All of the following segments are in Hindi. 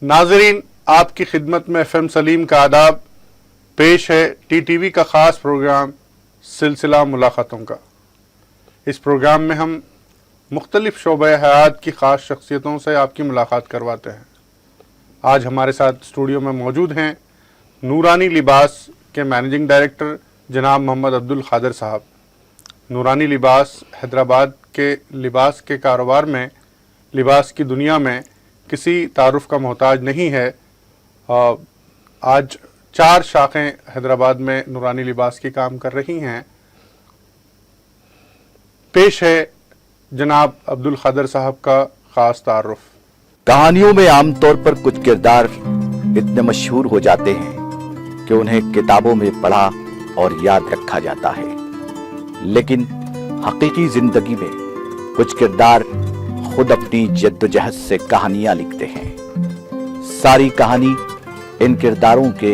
नाजरीन, आपकी खिदमत में एफएम सलीम का आदाब। पेश है टीटीवी का ख़ास प्रोग्राम सिलसिला मुलाकातों का। इस प्रोग्राम में हम मुख्तलिफ शोबे हयात की ख़ास शख्सियतों से आपकी मुलाकात करवाते हैं। आज हमारे साथ स्टूडियो में मौजूद हैं नूरानी लिबास के मैनेजिंग डायरेक्टर जनाब मोहम्मद अब्दुल कादिर साहब। नूरानी लिबास हैदराबाद के लिबास के कारोबार में, लिबास की दुनिया में किसी तारुफ का मोहताज नहीं है। आज 4 शाखें हैदराबाद में नूरानी लिबास की काम कर रही हैं। पेश है जनाब अब्दुल कादिर साहब का खास तारुफ। कहानियों में आमतौर पर कुछ किरदार इतने मशहूर हो जाते हैं कि उन्हें किताबों में पढ़ा और याद रखा जाता है, लेकिन हकीकी जिंदगी में कुछ किरदार खुद अपनी जद्दोजहद से कहानियां लिखते हैं। सारी कहानी इन किरदारों के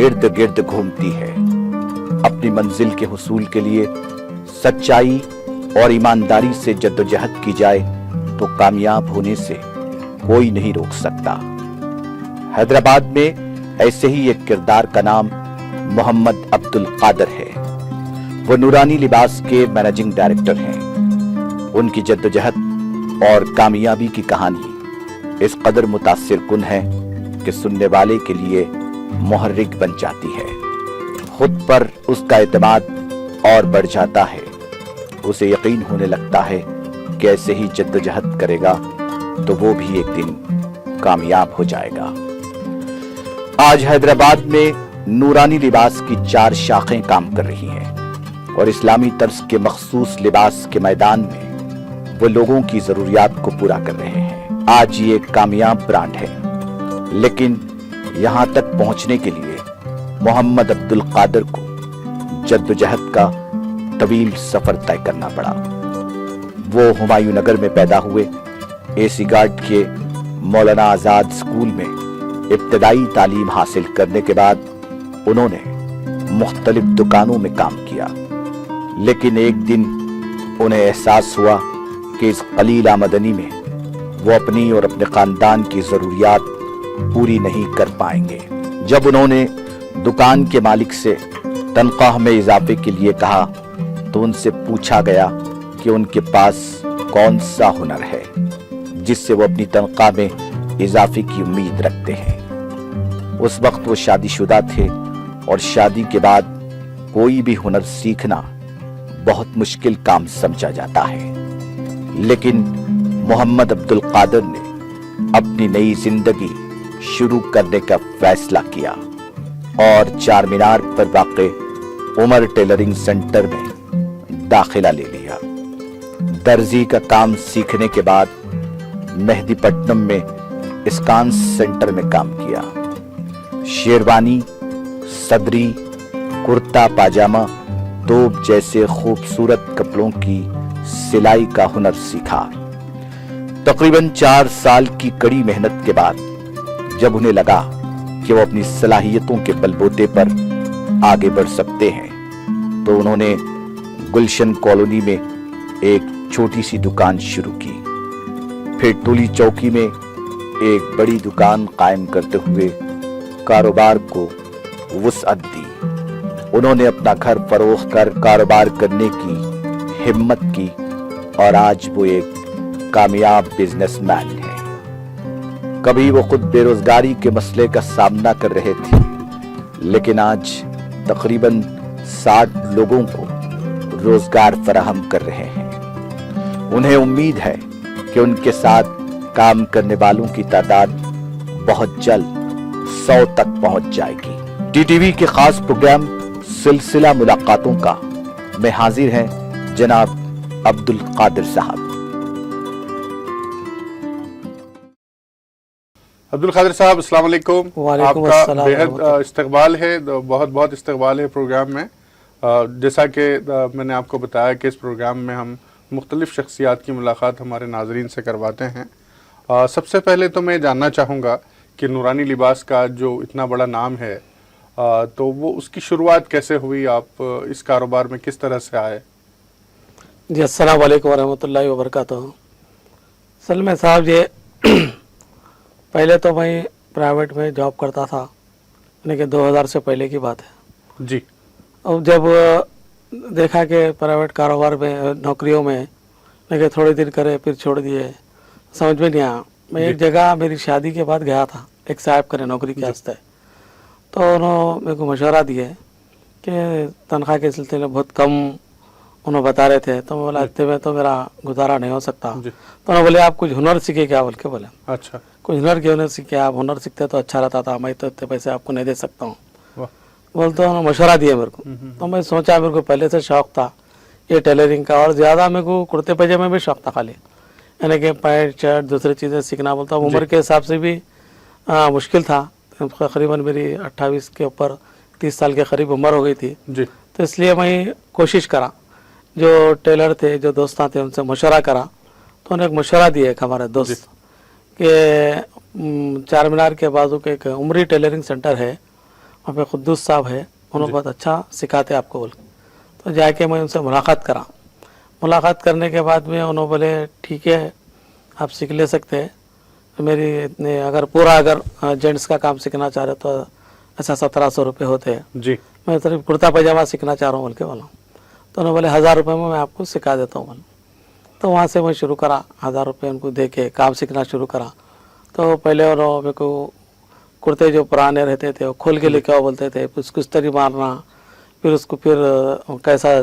इर्द गिर्द घूमती है। अपनी मंजिल के हुसूल के लिए सच्चाई और ईमानदारी से जद्दोजहद की जाए तो कामयाब होने से कोई नहीं रोक सकता। हैदराबाद में ऐसे ही एक किरदार का नाम मोहम्मद अब्दुल कादिर है। वो नूरानी लिबास के मैनेजिंग डायरेक्टर हैं। उनकी जद्दोजहद और कामयाबी की कहानी इस कदर मुतासिर कुन है कि सुनने वाले के लिए मुहर्रिक बन जाती है। खुद पर उसका एतमाद और बढ़ जाता है। उसे यकीन होने लगता है कि ऐसे ही जद्दोजहद करेगा तो वो भी एक दिन कामयाब हो जाएगा। आज हैदराबाद में नूरानी लिबास की 4 शाखें काम कर रही हैं और इस्लामी तर्ज के मखसूस लिबास के मैदान में वो लोगों की जरूरियात को पूरा कर रहे हैं। आज ये एक कामयाब ब्रांड है, लेकिन यहां तक पहुंचने के लिए मोहम्मद अब्दुल कादिर को जद्दोजहद का तवील सफर तय करना पड़ा। वो हुमायूं नगर में पैदा हुए। एसी गार्ड के मौलाना आजाद स्कूल में इब्तदाई तालीम हासिल करने के बाद उन्होंने मुख्तलिफ दुकानों में काम किया, लेकिन एक दिन उन्हें एहसास हुआ कि इस कलील आमदनी में वो अपनी और अपने खानदान की जरूरियात पूरी नहीं कर पाएंगे। जब उन्होंने दुकान के मालिक से तनख्वाह में इजाफे के लिए कहा तो उनसे पूछा गया कि उनके पास कौन सा हुनर है जिससे वो अपनी तनख्वाह में इजाफे की उम्मीद रखते हैं। उस वक्त वो शादीशुदा थे और शादी के बाद कोई भी हुनर सीखना बहुत मुश्किल काम समझा जाता है, लेकिन मोहम्मद अब्दुल कादिर ने अपनी नई जिंदगी शुरू करने का फैसला किया और चार मीनार पर वाक़े उमर टेलरिंग सेंटर में दाखिला ले लिया। दर्जी का काम सीखने के बाद मेहदीपट्टनम में इस्कान सेंटर में काम किया। शेरवानी, सदरी, कुर्ता पाजामा, तोप जैसे खूबसूरत कपड़ों की सिलाई का हुनर सीखा। तकरीबन 4 साल की कड़ी मेहनत के बाद जब उन्हें लगा कि वो अपनी सलाहियतों के बलबूते पर आगे बढ़ सकते हैं तो उन्होंने गुलशन कॉलोनी में एक छोटी सी दुकान शुरू की। फिर टोली चौकी में एक बड़ी दुकान कायम करते हुए कारोबार को वुसअत दी। उन्होंने अपना घर फरोख्त कर कारोबार करने की हिम्मत की और आज वो एक कामयाब बिजनेसमैन है। कभी वो खुद बेरोजगारी के मसले का सामना कर रहे थे, लेकिन आज तकरीबन 60 लोगों को रोजगार फराहम कर रहे हैं। उन्हें उम्मीद है कि उनके साथ काम करने वालों की तादाद बहुत जल्द 100 तक पहुंच जाएगी। टीटीवी के खास प्रोग्राम सिलसिला मुलाकातों का में हाजिर हैं जनाब अब्दुल कादिर साहब। अब्दुल कादिर साहब, अस्सलाम वालेकुम। वालेकुम आपका अस्सलाम। बेहद इस्तकबाल है, बहुत बहुत इस्तकबाल है प्रोग्राम में। जैसा कि मैंने आपको बताया कि इस प्रोग्राम में हम मुख्तलिफ शख्सियात की मुलाकात हमारे नाजरीन से करवाते हैं। सबसे पहले तो मैं जानना चाहूँगा कि नूरानी लिबास का जो इतना बड़ा नाम है, तो वो उसकी शुरुआत कैसे हुई? आप इस कारोबार में किस तरह से आए? जी, अस्सलाम वालेकुम वरहमतुल्लाहि वबरकातुहू। असल में साहब ये पहले तो मैं प्राइवेट में जॉब करता था, यानी कि 2000 से पहले की बात है। जी अब जब देखा कि प्राइवेट कारोबार में नौकरियों में लेकिन थोड़े दिन करे फिर छोड़ दिए, समझ में नहीं आया। मैं एक जगह मेरी शादी के बाद गया था एक साहब करे नौकरी के वास्ते, तो उन्होंने मेरे को मशवरा दिए कि तनख्वाह के सिलसिले में बहुत कम उन्होंने बता रहे थे। तो मैं बोला इतने में तो मेरा गुजारा नहीं हो सकता। तो उन्होंने बोले आप कुछ हुनर सीखे क्या, बोल के बोले अच्छा कुछ हुनर क्यों नहीं सीखे, आप हुनर सीखते तो अच्छा रहता था, मैं तो इतने पैसे आपको नहीं दे सकता हूँ, बोलते उन्होंने मशवरा दिया मेरे को। तो मैं सोचा, मेरे को पहले से शौक था ये टेलरिंग का, और ज़्यादा मेरे को कुर्ते पैजामे में भी शौक था खाली, यानी कि पैंट शर्ट दूसरी चीज़ें सीखना। बोलता हूँ उम्र के हिसाब से भी मुश्किल था, तकरीबन मेरी 28 के ऊपर 30 साल के करीब उम्र हो गई थी। जी तो इसलिए मैं कोशिश करा, जो टेलर थे जो दोस्त थे उनसे मशवरा करा। तो उन्हें एक मशवरा दिया एक हमारे दोस्त कि चार मीनार के बाजू के एक उमरी टेलरिंग सेंटर है, वहाँ पे खुद्दूस साहब है, उन्होंने बहुत अच्छा सिखाते आपको बोल। तो जाके मैं उनसे मुलाकात करा। मुलाकात करने के बाद में उन्होंने बोले ठीक है आप सीख ले सकते हैं, मेरी इतने अगर पूरा अगर जेंट्स का काम सीखना चाह रहे तो ऐसा 1700 रुपये होते हैं, जी मैं सिर्फ कुर्ता पैजामा सीखना चाह रहा हूँ बोल के बोला। तो उन्होंने बोले 1000 रुपये में मैं आपको सिखा देता हूँ बोल। तो वहाँ से मैं शुरू करा, 1000 रुपये उनको दे के काम सीखना शुरू करा। तो पहले उन्होंने मेरे को कुर्ते जो पुराने रहते थे वो खोल के लेके आओ बोलते थे, फिर उसको इस्त्री मारना, फिर उसको फिर कैसा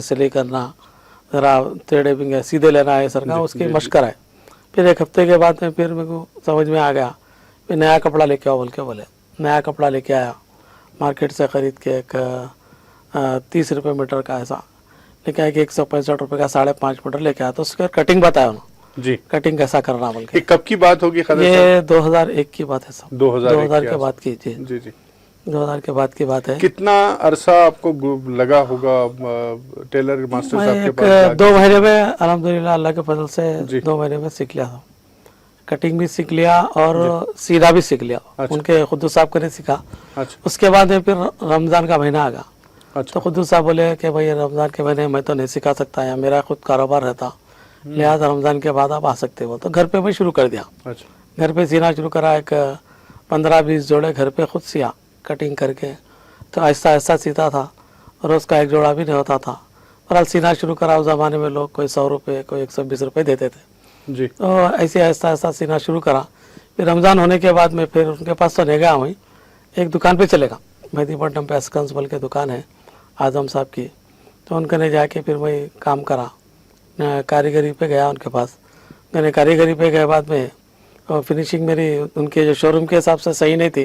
सिलाई करना, ज़रा टेढ़े बिंगे सीधे लेना है सर का, उसकी मशक्क़त है। फिर एक हफ्ते के बाद में फिर मेरे को समझ में आ गया, फिर नया कपड़ा लेके आओ बोल के बोले। नया कपड़ा लेके आया मार्केट से ख़रीद के, एक 30 रुपये मीटर का ऐसा लेके आया कि 165 रुपये का 5.5 मीटर लेके आया। तो उसके कटिंग बताया उन्होंने, जी कटिंग कैसा करना बोल के। ये कब की बात होगी खादर ये 2001 की बात है सब, 2001 के बाद की जी, जी जी 2000 के बाद की बात है। कितना अरसा आपको लगा होगा टेलर मास्टर मैं साहब के एक पास 2 महीने में अल्हम्दुलिल्लाह अल्लाह के फजल से जी। 2 महीने में सीख लिया था। कटिंग भी सीख लिया और सीधा भी सीख लिया, उनके खुद्दूस साहब को नहीं सीखा। अच्छा उसके बाद में फिर रमज़ान का महीना आ गया। अच्छा तो खुद्दूस साहब बोले कि भाई रमज़ान के महीने मैं तो नहीं सिखा सकता, या मेरा खुद कारोबार रहता, लिहाजा रमज़ान के बाद आप आ सकते हो। तो घर पे मैं शुरू कर दिया, अच्छा घर पे सीना शुरू करा। एक 15-20 जोड़े घर पे खुद सिया कटिंग करके। तो ऐसा ऐसा सीता था, रोज़ का एक जोड़ा भी नहीं होता था, पर सीना शुरू करा। उस ज़माने में लोग कोई 100 रुपये कोई 120 रुपये देते थे। जी तो ऐसे ऐसा ऐसा सीना शुरू करा। फिर रमज़ान होने के बाद में फिर उनके पास तो नहीं गया, वहीं एक दुकान पे चलेगा, मेहदीपट्टनम पे अस्कंस बोल के दुकान है आजम साहब की। तो उनके ने जाके फिर मैं काम करा, कारीगरी पे गया उनके पास। मैंने कारीगरी पे गए बाद में फिनिशिंग मेरी उनके जो शोरूम के हिसाब से सही नहीं थी,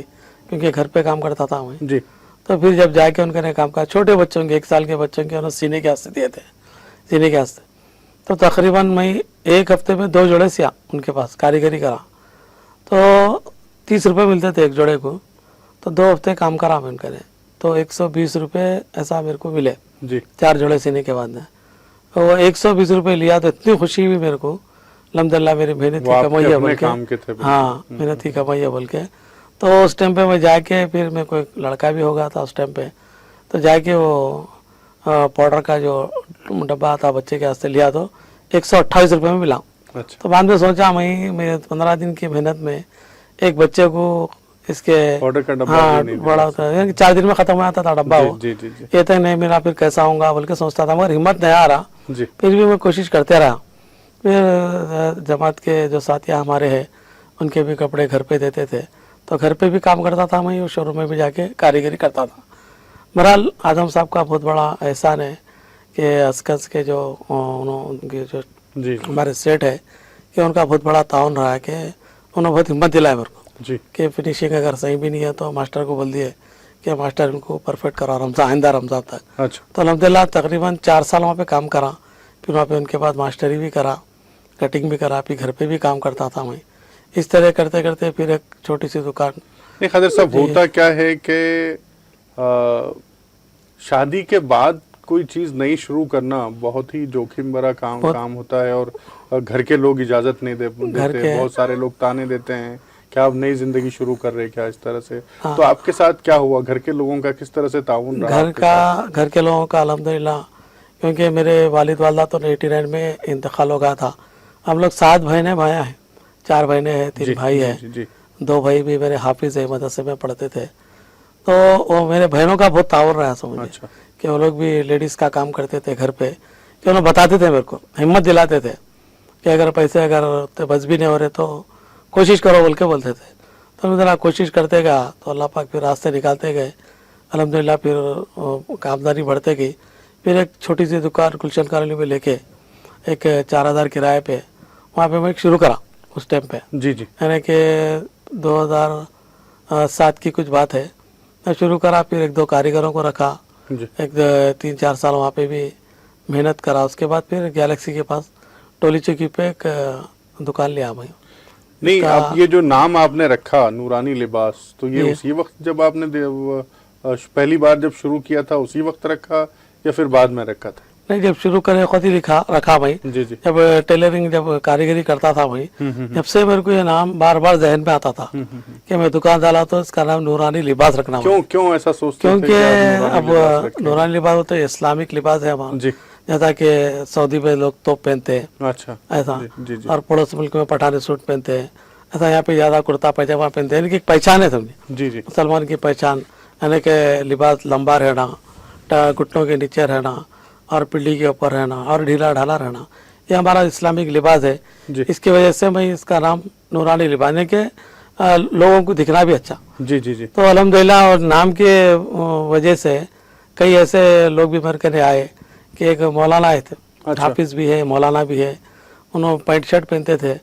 क्योंकि घर पे काम करता था मैं। जी तो फिर जब जाके उनके ने काम करा, छोटे बच्चों के 1 साल के बच्चों के उन्होंने सीने के वास्ते दिए थे, सीने के वास्ते। तो तकरीबन मैं 1 हफ्ते में 2 जोड़े सिया उनके पास, कारीगरी करा। तो 30 रुपये मिलते थे एक जोड़े को। तो 2 हफ्ते काम करा मैं उनके ने, तो 120 रुपये ऐसा मेरे को मिले जी 4 जोड़े सीने के बाद में। तो वो 120 रुपये लिया तो इतनी खुशी हुई मेरे को, अल्हम्दुलिल्लाह मेरी मेहनत की कमाई है बोल के। हाँ मेहनत की कमाई है बोल के। तो उस टाइम पे मैं जाके फिर मेरे को एक लड़का भी हो गया था उस टाइम पे। तो जाके वो पाउडर का जो डब्बा था बच्चे के वास्ते लिया, तो 128 रुपये में मिला। अच्छा तो बाद में सोचा मैं मेरे 15 दिन की मेहनत में एक बच्चे को इसके ऑर्डर का डब्बा हाँ भी नहीं बड़ा होता है, 4 दिन में खत्म हो जाता था डब्बा वो। जी जी जी ये तो नहीं मेरा फिर कैसा होगा बोल के सोचता था, मगर हिम्मत नहीं आ रहा। जी फिर भी मैं कोशिश करते रहा। फिर जमात के जो साथिया हमारे हैं उनके भी कपड़े घर पे देते थे, तो घर पे भी काम करता था मैं, शोरूम में भी जाके कारीगरी करता था। बहरहाल आजम साहब का बहुत बड़ा एहसान है कि अस्कस के जो उनके जो जी हमारे सेठ है कि उनका बहुत बड़ा ताउन रहा है कि उन्होंने बहुत हिम्मत दिलाया मेरे को जी कि फिनिशिंग अगर सही भी नहीं है तो मास्टर को बोल दिए कि मास्टर इनको परफेक्ट करा रमज़ान आइंदा रमज़ान तक। अच्छा तो अल्हम्दुलिल्लाह तकरीबन 4 साल वहाँ पे काम करा। फिर वहाँ पे उनके बाद मास्टरी भी करा, कटिंग भी करा, फिर घर पे भी काम करता था मैं। इस तरह करते करते फिर एक छोटी सी दुकान। नहीं खादर साहब, होता क्या है कि शादी के बाद कोई चीज नई शुरू करना बहुत ही जोखिम भरा काम होता है, और घर के लोग इजाजत नहीं देते, बहुत सारे लोग ताने देते हैं क्या आप नई जिंदगी शुरू कर रहे हैं क्या, इस तरह से। हाँ। तो आपके साथ क्या हुआ, घर के लोगों का किस तरह से ताउन रहा? घर के लोगों का अल्हम्दुलिल्लाह, क्योंकि मेरे वालिद वालदा तो 89 में इंतकाल हो गया था। हम लोग 7 बहनें भाइयाँ हैं, 4 बहनें हैं 3 भाई हैं। दो भाई भी मेरे हाफिज है, मदरसे में पढ़ते थे। तो वो मेरे बहनों का बहुत ताउर रहा समझे अच्छा। कि वो लोग भी लेडीज़ का काम करते थे घर पे, कि उन्हें बताते थे, मेरे को हिम्मत दिलाते थे कि अगर पैसे अगर बस भी नहीं हो रहे तो कोशिश करो बोल के बोलते थे। तो मैं ज़रा कोशिश करते गया तो अल्लाह पाक फिर रास्ते निकालते गए, अल्हम्दुलिल्लाह फिर कामदानी बढ़ते गई। फिर एक छोटी सी दुकान गुलशन कॉलोनी में लेके एक 4000 किराए पे वहाँ पे मैं शुरू करा उस टाइम पे, जी जी यानी कि 2007 की कुछ बात है। मैं शुरू करा, फिर एक दो कारीगरों को रखा, जी। एक 3-4 साल वहाँ पे भी मेहनत करा। उसके बाद फिर गैलेक्सी के पास टोली चौकी पे एक दुकान लिया मैं। नहीं, इसका- अब ये जो नाम आपने रखा नूरानी लिबास, तो ये ये- उसी वक्त जब आपने पहली बार जब शुरू किया था उसी वक्त रखा या फिर बाद में रखा था? नहीं, जब शुरू करे खुद ही रखा भाई। जी जी जब टेलरिंग जब कारीगरी करता था भाई, जब से मेरे को ये नाम बार बार जहन में आता था कि मैं दुकान डाला तो इसका नाम नूरानी लिबास रखना। क्यों क्यों ऐसा सोचते थे क्योंकि कि आप नूरानी लिबास अब रखें? नूरानी लिबास तो इस्लामिक लिबास है हमारा, जी। जैसा कि सऊदी में लोग तोप पहनते हैं अच्छा। ऐसा, जी जी और पड़ोस मुल्क में पठानी सूट पहनते हैं ऐसा, यहाँ पे ज्यादा कुर्ता पैजामा पहनते हैं। इनकी एक पहचान है समझे, जी जी मुसलमान की पहचान, यानी कि लिबास लंबा रहना, घुटनों के नीचे रहना और पीढ़ी के ऊपर रहना और ढीला ढाला रहना, ये हमारा इस्लामिक लिबास है। जी। इसकी वजह से मैं इसका नाम नूरानी लिबास, यानी कि लोगों को दिखना भी अच्छा। जी जी जी तो अल्हम्दुलिल्लाह, और नाम के वजह से कई ऐसे लोग भी मेरे कने आए कि एक मौलाना आए थे, अच्छा। हाफिज भी है, मौलाना भी है, उन्होंने पैंट शर्ट पहनते थे,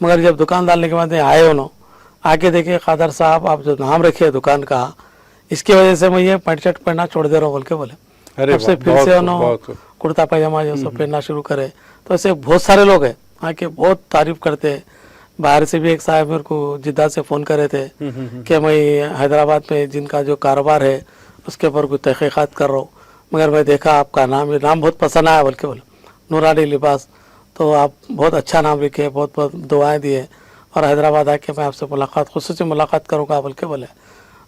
मगर जब दुकान डालने के बाद ये आए, उन्होंने आके देखे, खादर साहब आप जो नाम रखे दुकान का, इसकी वजह से मैं ये पैंट शर्ट पहनना छोड़ दे रहा हूँ बोल के बोले। अरे तब से वाह, फिर बहुत से खूब, उन्होंने बहुत खूब। कुर्ता पैजामा जो सब पहनना शुरू करे। तो ऐसे बहुत सारे लोग हैं आके बहुत तारीफ करते। बाहर से भी एक साहब मेरे को जिद्दा से फ़ोन करे थे कि मैं हैदराबाद में जिनका जो कारोबार है उसके ऊपर कुछ तहकीक़ात कर रहा हूँ, मगर मैं देखा आपका नाम, ये नाम बहुत पसंद आया बोल के बोले, नूरानी लिबास, तो आप बहुत अच्छा नाम लिखे, बहुत बहुत दुआएं दिए, और हैदराबाद आके मैं आपसे मुलाकात, खुसूसी मुलाकात करूँगा बोल के बोले।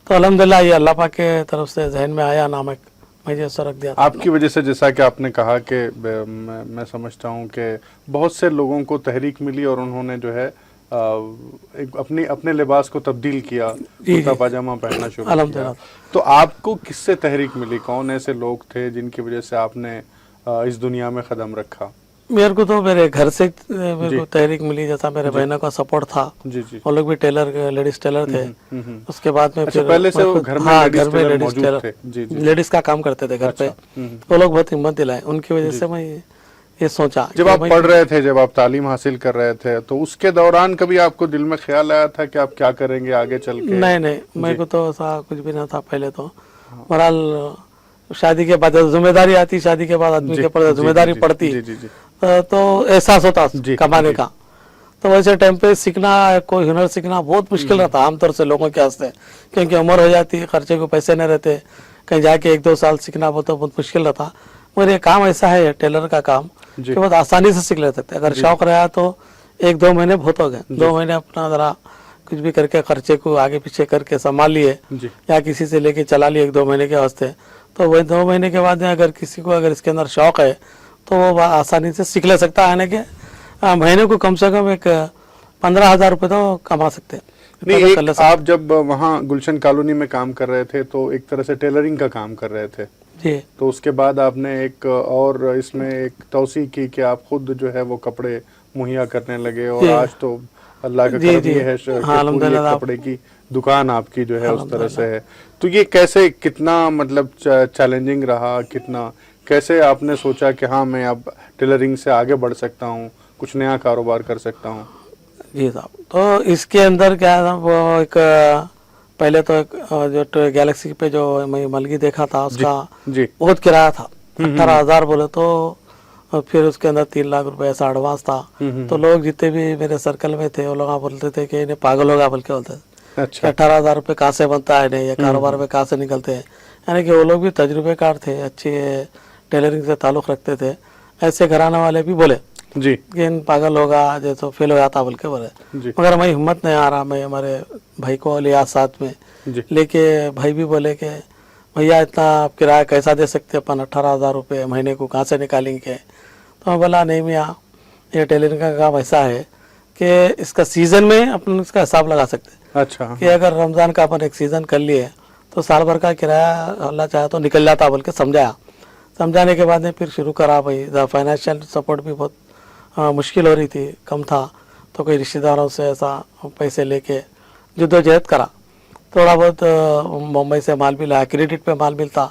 तो अल्हम्दुलिल्लाह ये अल्लाह पाक के तरफ से जहन में आया नाम, एक मुझे ऐसा रख दिया था। आपकी वजह से, जैसा कि आपने कहा कि मैं समझता हूँ कि बहुत से लोगों को तहरीक मिली और उन्होंने जो है एक अपने लिबास को तब्दील किया, कुर्ता पाजामा पहनना शुरू किया। अल्हम्दुलिल्लाह। तो आपको किससे तहरीक मिली? कौन ऐसे लोग थे जिनकी वजह से आपने इस दुनिया में कदम रखा? मेरे को तो मेरे घर से मेरे को तहरीक मिली, जैसा मेरे बहनों का सपोर्ट था, जी जी वो लोग भी टेलर, लेडीज टेलर थे। उसके बाद में अच्छा, फिर पहले से वो घर में हाँ, लेडीज घर में टेलर लेडीज मौजूद टेलर, थे। जी जी। लेडीज का काम करते थे घर पे। वो लोग बहुत हिम्मत दिलाए, उनकी वजह से मैं ये सोचा। जब आप पढ़ रहे थे, जब आप तालीम हासिल कर रहे थे, तो उसके दौरान कभी आपको दिल में ख्याल आया था कि आप क्या करेंगे आगे चल के? नहीं नहीं, मेरे को तो ऐसा कुछ भी नहीं था पहले। तो बहरहाल शादी के बाद जिम्मेदारी आती, शादी के बाद आदमी के ऊपर जिम्मेदारी पड़ती, जी जी जी तो एहसास होता जी, कमाने जी। का। तो वैसे टाइम पे सीखना, कोई हुनर सीखना बहुत मुश्किल रहता आमतौर से लोगों के वास्ते, क्योंकि उम्र हो जाती, खर्चे को पैसे नहीं रहते, कहीं जाके 1-2 साल सीखना वो तो बहुत मुश्किल रहता। मगर ये काम ऐसा है टेलर का काम जी। कि बहुत आसानी से सीख ले सकते। अगर शौक रहा तो 1-2 महीने बहुत हो गए, 2 महीने अपना जरा कुछ भी करके खर्चे को आगे पीछे करके संभाल लिए, जी या किसी से लेके चला लिए 1-2 महीने के वास्ते। तो वही 2 महीने के बाद अगर किसी को अगर इसके अंदर शौक है तो वो आसानी से सीख ले सकता है, यानी कि महीने को कम से कम एक 15,000 रुपये तो कमा सकते हैं। नहीं, इतना तो कर ले एक सकते आप जब वहाँ गुलशन कॉलोनी में काम कर रहे थे तो एक तरह से टेलरिंग का काम कर रहे थे, जी। तो उसके बाद आपने एक और इसमें एक तौसी की कि आप खुद जो है वो कपड़े मुहैया करने लगे, और जी। आज तो अल्लाह का जी, करम जी। ये है हाँ, कि पूरी एक अल्हम्दुलिल्लाह। कपड़े की दुकान आपकी जो है उस तरह से है। तो ये कैसे, कितना मतलब चैलेंजिंग रहा, कितना कैसे आपने सोचा कि हाँ मैं अब टेलरिंग से आगे बढ़ सकता हूँ, कुछ नया कारोबार कर सकता हूँ? जी साहब, तो इसके अंदर क्या है, वो एक पहले तो एक जो गैलेक्सी पे जो मैं मलगी देखा था उसका जी बहुत किराया था, 18,000 बोले तो। और फिर उसके अंदर 3 लाख रुपए ऐसा एडवांस था। तो लोग जितने भी मेरे सर्कल में थे वो लोग बोलते थे कि इन्हें पागल होगा बोल के बोलते थे। अच्छा 18,000 रुपये कहाँ से बनता है, नहीं ये कारोबार में कहाँ से निकलते हैं। यानी कि वो लोग भी तजुर्बेकार थे, अच्छे टेलरिंग से ताल्लुक़ रखते थे। ऐसे घराने वाले भी बोले जी कि इन पागल होगा जैसे फेल हो जाता बोल के बोले, जी मगर मैं हिम्मत नहीं आ रहा। मैं हमारे भाई को लिया साथ में जी लेके, भाई भी बोले कि भैया इतना आप किराया कैसा दे सकते, अपन 18,000 रुपये महीने को कहाँ से निकालेंगे। तो मैं बोला नहीं मियाँ, ये टेलरिंग का काम ऐसा है कि इसका सीजन में अपन इसका हिसाब लगा सकते हैं अच्छा हाँ। कि अगर रमज़ान का अपन एक सीज़न कर लिए तो साल भर का किराया अल्लाह चाहे तो निकल जाता, बोल के समझाया। समझाने के बाद में फिर शुरू करा भाई। फाइनेंशियल सपोर्ट भी बहुत मुश्किल हो रही थी, कम था, तो कोई रिश्तेदारों से ऐसा पैसे लेके जद्दोजहद करा। थोड़ा बहुत मुंबई से माल भी लाया, क्रेडिट पे माल मिलता,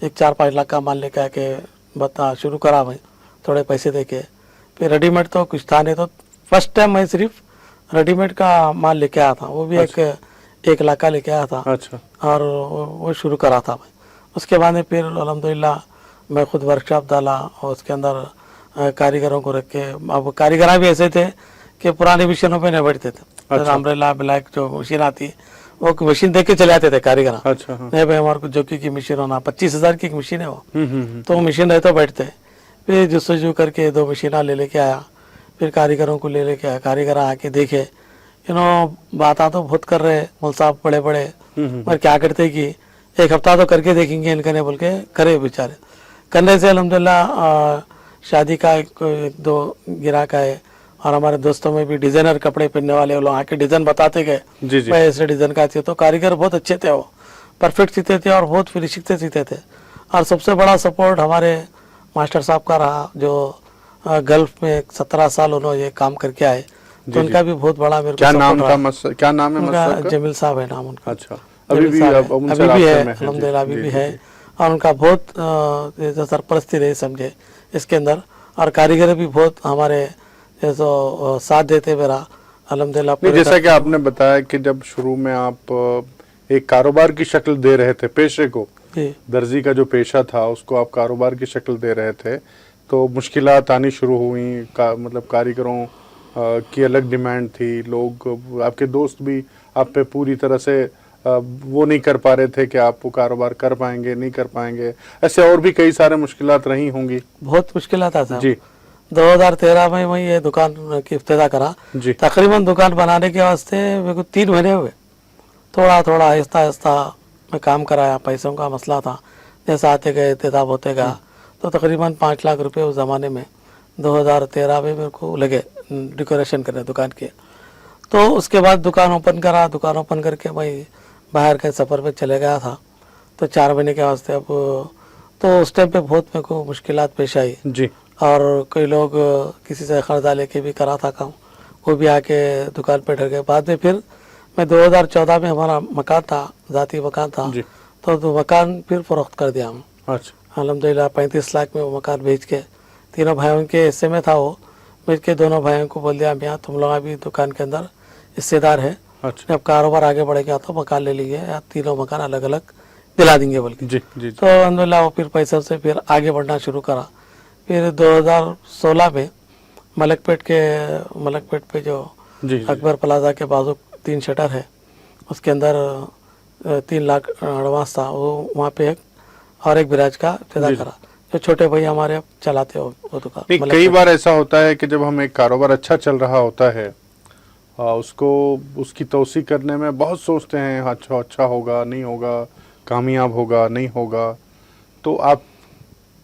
1-4-5 लाख का माल लेके आके बता शुरू करा भाई, थोड़े पैसे देके। फिर रेडीमेड तो कुछ था नहीं, तो फर्स्ट टाइम मैं सिर्फ रेडीमेड का माल लेके आया था, वो भी एक लाख का लेके आया था। अच्छा और वो शुरू करा था भाई। उसके बाद में फिर अल्हम्दुलिल्लाह मैं खुद वर्कशॉप डाला और उसके अंदर कारीगरों को रख के। अब कारीगर भी ऐसे थे कि पुराने मशीनों पे नहीं बैठते थे। अच्छा। अम्ब्रेला ब्लैक जो मशीन आती वो मशीन देख के चले आते थे कारीगर। अच्छा हाँ। नहीं भाई हमारे को जोकी की मशीन होना, 25,000 की मशीन है वो। हम्म। तो मशीन रहते बैठते। फिर जुस्तजू करके 2 मशीना ले लेके आया, फिर कारीगरों को ले लेके आया। कारीगर आके देखे बात तो बहुत कर रहे मौल साहब बड़े बड़े, पर क्या करते कि एक हफ्ता तो करके देखेंगे इनके, ने बोल के करे बेचारे। करने से अल्हम्दुलिल्लाह शादी का 1-2 गिराक आए, और हमारे दोस्तों में भी डिजाइनर कपड़े पहनने वाले वो लोग आके डिजाइन बताते गए, जी जी। भाई ऐसे डिजाइन का चाहिए। तो कारीगर बहुत अच्छे थे, वो परफेक्ट सीते थे और बहुत फिनिशिंग से सीते थे। और सबसे बड़ा सपोर्ट हमारे मास्टर साहब का रहा, जो गल्फ में 17 साल उन्होंने ये काम करके आए, तो उनका भी बहुत बड़ा मेरे को क्या नाम support था रहा। क्या नाम है उनका मस्जिद का? जमील साहब है नाम उनका। अच्छा अभी भी जमील साहब अब उनसे अभी भी रास्ते है, में हैं। जी, अल्हम्दुलिल्लाह अभी जी, भी जी, है। जी। और उनका बहुत जैसे सरपरस्ती रही समझे इसके अंदर। और कारीगर भी बहुत हमारे जैसे साथ देते मेरा अल्हम्दुलिल्लाह। नहीं, जैसा कि आपने बताया कि जब शुरू में आप एक कारोबार की शक्ल दे रहे थे पेशे को, जी दर्जी का जो पेशा था उसको आप कारोबार की शक्ल दे रहे थे, तो मुश्किलात आनी शुरू हुई। मतलब कारीगरों की अलग डिमांड थी, लोग आपके दोस्त भी आप पे पूरी तरह से वो नहीं कर पा रहे थे कि आप वो कारोबार कर पाएंगे नहीं कर पाएंगे। ऐसे और भी कई सारे मुश्किलात रही होंगी। बहुत मुश्किल आता था जी 2013 में मैं ये दुकान की इफ्तिताह करा। जी। तकरीबन दुकान बनाने के वास्ते मेरे को 3 महीने हुए। थोड़ा थोड़ा आहिस्ता आहिस्ता मैं काम कराया, पैसों का मसला था, जैसा आते गए तेजाब होते गया। तो तकरीबन 5 लाख रुपए उस ज़माने में 2013 में मेरे को लगे डेकोरेशन करने दुकान के। तो उसके बाद दुकान ओपन करा। दुकान ओपन करके मैं बाहर के सफ़र पे चले गया था, तो 4 महीने के वास्ते। अब तो उस टाइम पे बहुत मेरे को मुश्किलात पेश आई, जी और कई लोग किसी से कर्जा लेके भी करा था काम, वो भी आके दुकान पे ठहर गए। बाद में फिर मैं 2014 में हमारा मकान था, ज़ाती मकान था, जी। तो मकान फिर फरोख्त कर दिया हम अच्छा अल्हम्दुलिल्लाह। 35 लाख में वो मकान बेच के, तीनों भाइयों के हिस्से में था वो, बेच के दोनों भाइयों को बोल दिया मियाँ तुम लोग अभी दुकान के अंदर हिस्सेदार है, अच्छा जब कारोबार आगे बढ़ेगा तो मकान ले लीजिए, या तीनों मकान अलग अलग दिला देंगे बोल के। जी जी तो अल्हम्दुलिल्लाह वो फिर पैसों से फिर आगे बढ़ना शुरू करा। फिर 2016 में मलकपेट पे जो जी जी। अकबर प्लाजा के बाजू 3 शटर है, उसके अंदर 3 लाख एडवांस था, वो वहाँ पे एक बिराज का इब्तिदा करा, जो छोटे भाई हमारे अब चलाते हो वो दुकान। नहीं, कई बार ऐसा होता है कि जब हम एक कारोबार अच्छा चल रहा होता है उसको उसकी तोसी करने में बहुत सोचते हैं, अच्छा होगा नहीं होगा, कामयाब होगा नहीं होगा। तो आप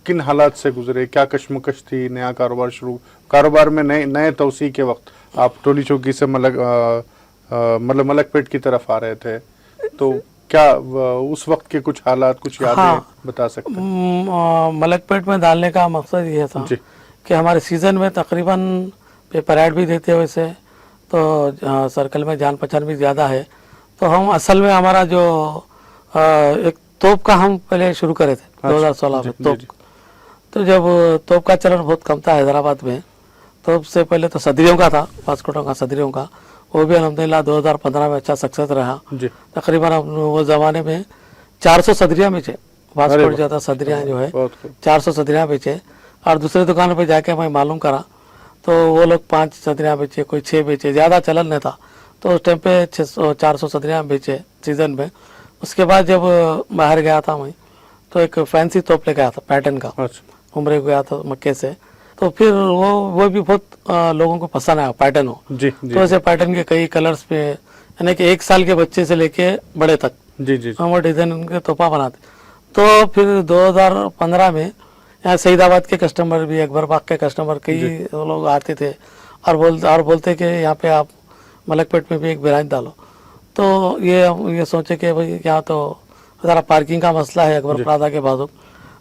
किन हालात से गुजरे, क्या कश्मकश थी? नया कारोबार में नए तोसी के वक्त आप टोली चौकी से मतलब मलकपेट की तरफ आ रहे थे, तो क्या उस वक्त के कुछ हालात, कुछ यादें बता सकते हैं? मलकपेट में डालने का मकसद ये था जी कि हमारे सीज़न में तकरीबन पेपर ऐड भी देते वैसे, तो सर्कल में जान पहचान भी ज़्यादा है। तो हम असल में हमारा जो एक तोप का हम पहले शुरू करे थे 2016 में तोप। तो जब तोप का चलन बहुत कम था हैदराबाद में, तो उससे पहले तो सदरियों का था, पासकोटों का सदरियों का, वो भी अल्हम्दुलिल्लाह 2015 में अच्छा सक्सेस रहा। जी तकरीबन वो ज़माने में 400 सदरियाँ बेचे, पासकोट ज़्यादा सदरियाँ जो है 400 सदरियाँ बेचे। और दूसरे दुकानों पे जाके मैं मालूम करा तो वो लोग 5 सदरियाँ बेचे, कोई 6 बेचे, ज़्यादा चलन नहीं था। तो उस टाइम पे 400 सदरियाँ बेचे सीज़न में। उसके बाद जब बाहर गया था मैं, तो एक फैंसी तोप ले गया था पैटर्न का, उम्र गया था मक्के से। तो फिर वो भी बहुत लोगों को पसंद आया पैटर्न हो। जी तो ऐसे पैटर्न के कई कलर्स पे, यानी कि 1 साल के बच्चे से लेके बड़े तक जी जी हम वो डिज़ाइन उनके तोहफा बनाते। तो फिर 2015 में यहाँ सईदाबाद के कस्टमर भी, अकबर बाग के कस्टमर कई लोग आते थे, और बोलते कि यहाँ पे आप मलकपेट में भी एक ब्रांच डालो। तो ये सोचे कि भाई यहाँ तो ज़रा पार्किंग का मसला है अकबर प्लाजा के बाजू,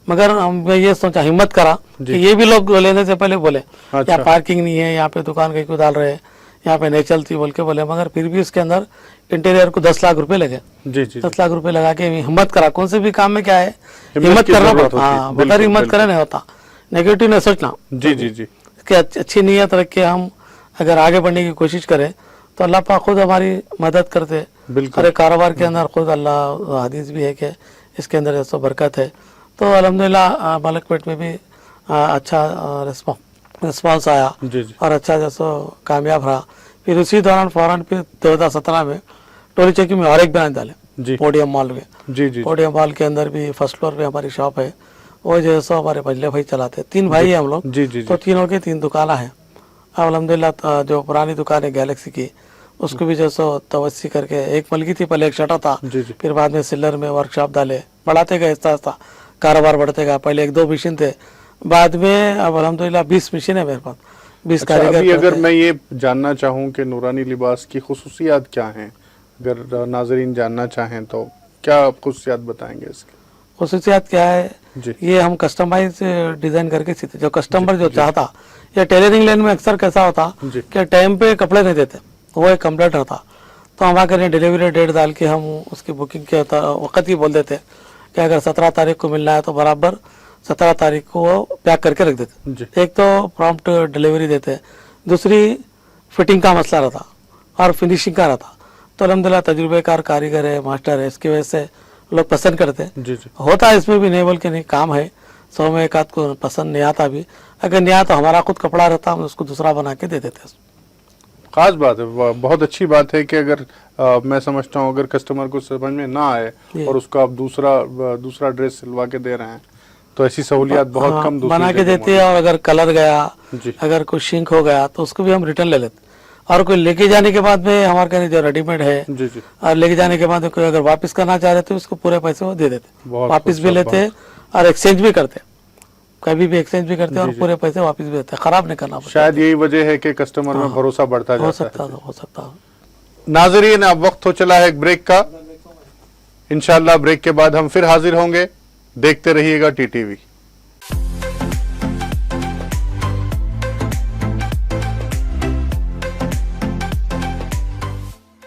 मगर मैं ये सोचा, हिम्मत करा कि ये भी लोग लेने से पहले बोले यहाँ पार्किंग नहीं है, यहाँ पे दुकान कहीं को डाल रहे हैं, यहाँ पे नहीं चलती बोल के बोले, मगर फिर भी उसके अंदर इंटीरियर को 10 लाख रुपए लगे। जी जी 10 लाख रुपए लगा के हिम्मत करा। कौन से भी काम में क्या है, हिम्मत करना पड़ता। हाँ, बगैर हिम्मत करे नहीं होता, नेगेटिव नहीं सोचना। जी जी जी कि अच्छी नीयत रख के हम अगर आगे बढ़ने की कोशिश करें तो अल्लाह पाक खुद हमारी मदद करते। बिल्कुल। हर एक कारोबार के अंदर खुद अल्लाह हदीस भी है कि इसके अंदर जैसो बरकत है। तो अल्हम्दुलिल्लाह मलकपेट में भी अच्छा रिस्पॉन्स आया जी जी और अच्छा जैसो कामयाब रहा। फिर उसी दौरान फौरन फिर 2017 में टोली चौकी में और एक ब्रांच डाले जी पोडियम मॉल में। जी जी पोडियम मॉल के अंदर भी फर्स्ट फ्लोर पे हमारी शॉप है, वो जैसो हमारे बजले भाई चलाते हैं। 3 भाई है हम लोग, जी जी तो तीनों की 3 दुकानें हैं। अब अल्हम्दुलिल्लाह जो पुरानी दुकान है गैलेक्सी की, उसको भी जैसो तवस्सी करके एक मलकी थी, पहले एक शटर था, जी जी फिर बाद में सिल्लर में वर्कशॉप डाले, बढ़ाते गए आहिस्ता आहिस्ता, कारोबार बढ़ते गया। पहले 1-2 मशीन थे, बाद में अब अल्हम्दुलिल्लाह 20 मशीन है मेरे पास, 20 अच्छा, कारीगर। अभी अगर मैं ये जानना चाहूँ कि नूरानी लिबास की खुसूसियात क्या हैं, अगर नाजरीन जानना चाहें तो क्या आप खुसूसियात बताएंगे इसके? खसूसियात क्या है, जी ये हम कस्टमाइज डिजाइन करके सीते, जो कस्टमर जो चाहता। या टेलरिंग लाइन में अक्सर कैसा होता जी कि टाइम पे कपड़े नहीं देते, वो एक कंप्लेंट रहता। तो हम आकर डिलीवरी डेट डाल के हम उसकी बुकिंग के वक्त ही बोल देते कि अगर 17 तारीख को मिलना है तो बराबर 17 तारीख को वो पैक करके रख देते। जी एक तो प्रॉम्प्ट डिलीवरी देते, दूसरी फिटिंग का मसला रहता और फिनिशिंग का रहता। तो अल्हम्दुलिल्लाह तजुर्बेकार कारीगर है, मास्टर है, इसकी वजह से लोग पसंद करते। जी जी होता है इसमें भी, नहीं बोल के नहीं, काम है, 100 में एक आध को पसंद नहीं आता भी। अगर नहीं आता हमारा खुद कपड़ा रहता, हम उसको दूसरा बना के दे देते। खास बात है, बहुत अच्छी बात है कि अगर मैं समझता हूँ अगर कस्टमर को समझ में ना आए और उसको आप दूसरा ड्रेस सिलवा के दे रहे हैं तो ऐसी सहूलियत बहुत कम बना के देते हैं। और अगर कलर गया, जी अगर कुछ शिंक हो गया तो उसको भी हम रिटर्न ले लेते। और कोई लेके जाने के बाद में हमारे कहने जो रेडीमेड है, जी जी और लेके जाने के बाद कोई अगर वापस करना चाह रहे तो उसको पूरे पैसे वो दे देते, बहुत वापस भी लेते और एक्सचेंज भी करते, कभी भी एक्सचेंज भी करते और पूरे पैसे वापस भी देते, खराब नहीं करना पड़ता। शायद यही वजह है कि कस्टमर में भरोसा बढ़ता हो जाता है। सकता है। नाजरीन, अब वक्त हो चला है एक ब्रेक का। इंशाल्लाह ब्रेक के बाद हम फिर हाजिर होंगे। देखते रहिएगा TTV।